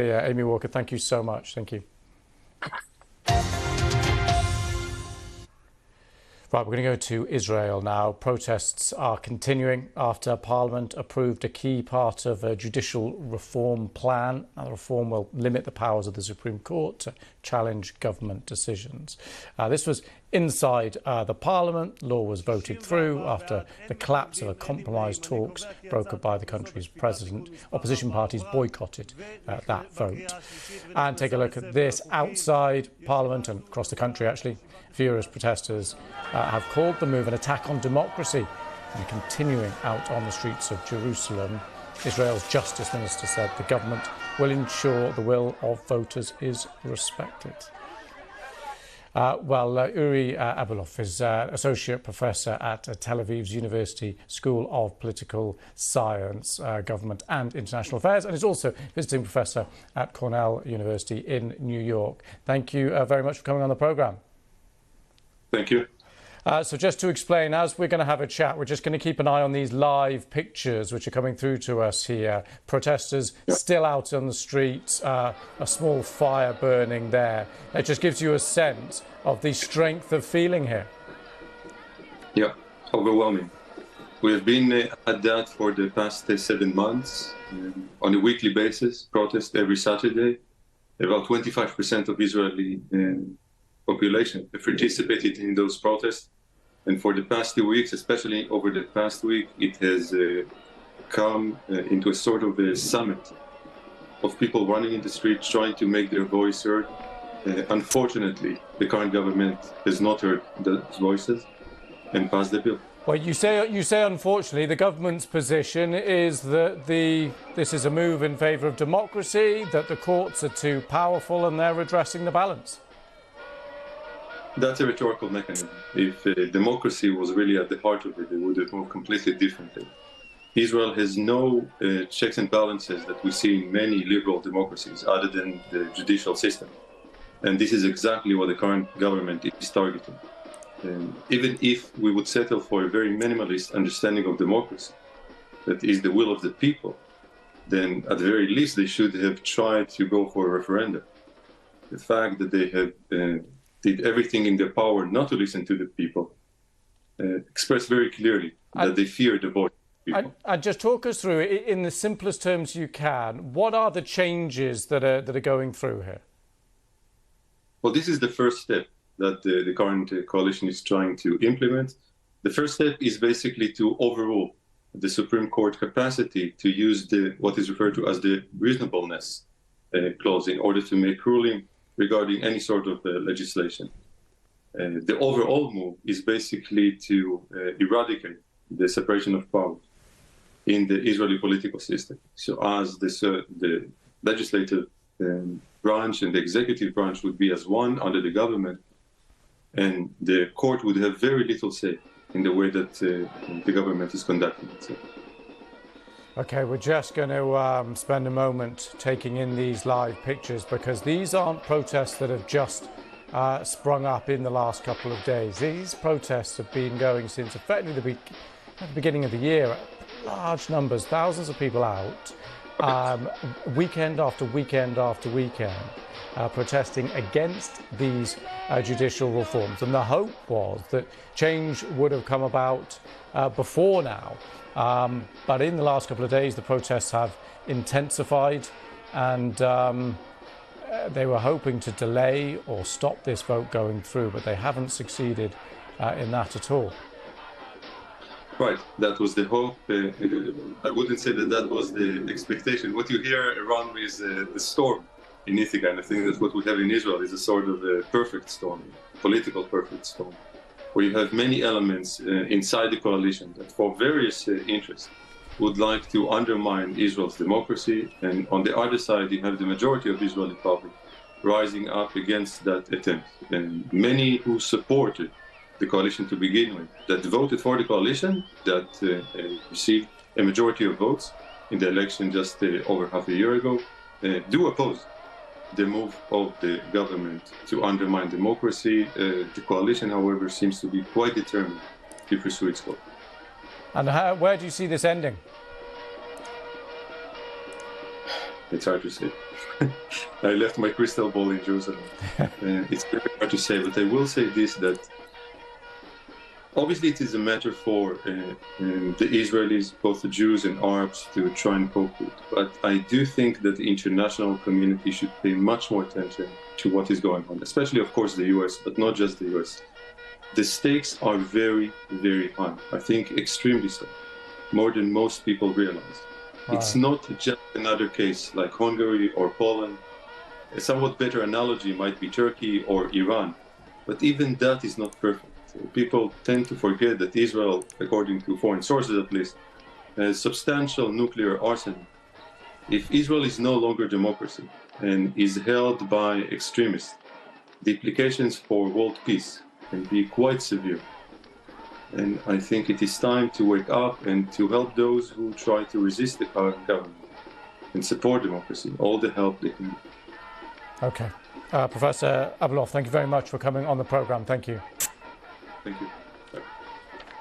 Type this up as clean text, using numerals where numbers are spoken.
Yeah, Amy Walker, thank you so much. Thank you. Right, we're going to go to Israel now. Protests are continuing after Parliament approved a key part of a judicial reform plan. Now, the reform will limit the powers of the Supreme Court to challenge government decisions. This was inside the Parliament. Law was voted through after the collapse of a compromise talks brokered by the country's president. Opposition parties boycotted that vote. And take a look at this outside Parliament and across the country, actually. Furious protesters have called the move an attack on democracy and continuing out on the streets of Jerusalem. Israel's Justice Minister said the government will ensure the will of voters is respected. Uriel Abulof is Associate Professor at Tel Aviv's University School of Political Science, Government and International Affairs, and is also Visiting Professor at Cornell University in New York. Thank you very much for coming on the programme. Thank you. So just to explain, as we're going to have a chat, we're just going to keep an eye on these live pictures which are coming through to us here. Protesters still out on the streets, a small fire burning there. It just gives you a sense of the strength of feeling here. Yeah, overwhelming. We have been at that for the past 7 months on a weekly basis, protest every Saturday. About 25% of Israeli population have participated in those protests, and for the past 2 weeks, especially over the past week, it has come into a sort of a summit of people running in the streets trying to make their voice heard. Unfortunately, the current government has not heard those voices and passed the bill. Well, you say unfortunately, the government's position is that this is a move in favour of democracy, that the courts are too powerful and they're redressing the balance. That's a rhetorical mechanism. If democracy was really at the heart of it, it would have moved completely differently. Israel has no checks and balances that we see in many liberal democracies other than the judicial system. And this is exactly what the current government is targeting. Even if we would settle for a very minimalist understanding of democracy, that is the will of the people, then at the very least they should have tried to go for a referendum. The fact that they have did everything in their power not to listen to the people, expressed very clearly that they fear the voice of people. And just talk us through, in the simplest terms you can, what are the changes that are going through here? Well, this is the first step that the current coalition is trying to implement. The first step is basically to overrule the Supreme Court capacity to use what is referred to as the reasonableness clause in order to make ruling regarding any sort of legislation. The overall move is basically to eradicate the separation of powers in the Israeli political system. So as the legislative branch and the executive branch would be as one under the government, and the court would have very little say in the way that the government is conducting itself. OK, we're just going to spend a moment taking in these live pictures, because these aren't protests that have just sprung up in the last couple of days. These protests have been going since effectively the beginning of the year. Large numbers, thousands of people out, weekend after weekend after weekend, protesting against these judicial reforms. And the hope was that change would have come about before now. But in the last couple of days, the protests have intensified, and they were hoping to delay or stop this vote going through, but they haven't succeeded in that at all. Right, that was the hope. I wouldn't say that was the expectation. What you hear around me is the storm in Ithaca, and I think that what we have in Israel is a sort of a perfect storm, political perfect storm, where you have many elements inside the coalition that for various interests would like to undermine Israel's democracy, and on the other side you have the majority of Israeli public rising up against that attempt. And many who supported the coalition to begin with, that voted for the coalition, that received a majority of votes in the election just over half a year ago, do oppose the move of the government to undermine democracy. The coalition, however, seems to be quite determined to pursue its goal. And where do you see this ending? It's hard to say. I left my crystal ball in Jerusalem. It's very hard to say, but I will say this, that obviously it is a matter for the Israelis, both the Jews and Arabs, to try and cope with. But I do think that the international community should pay much more attention to what is going on, especially, of course, the US, but not just the US. The stakes are very, very high. I think extremely so, more than most people realize. It's not just another case like Hungary or Poland. A somewhat better analogy might be Turkey or Iran, but even that is not perfect. People tend to forget that Israel, according to foreign sources at least, has substantial nuclear arsenal. If Israel is no longer democracy and is held by extremists, the implications for world peace can be quite severe. And I think it is time to wake up and to help those who try to resist the current government and support democracy, all the help they can. Okay. Professor Abulof, thank you very much for coming on the program. Thank you. Thank you.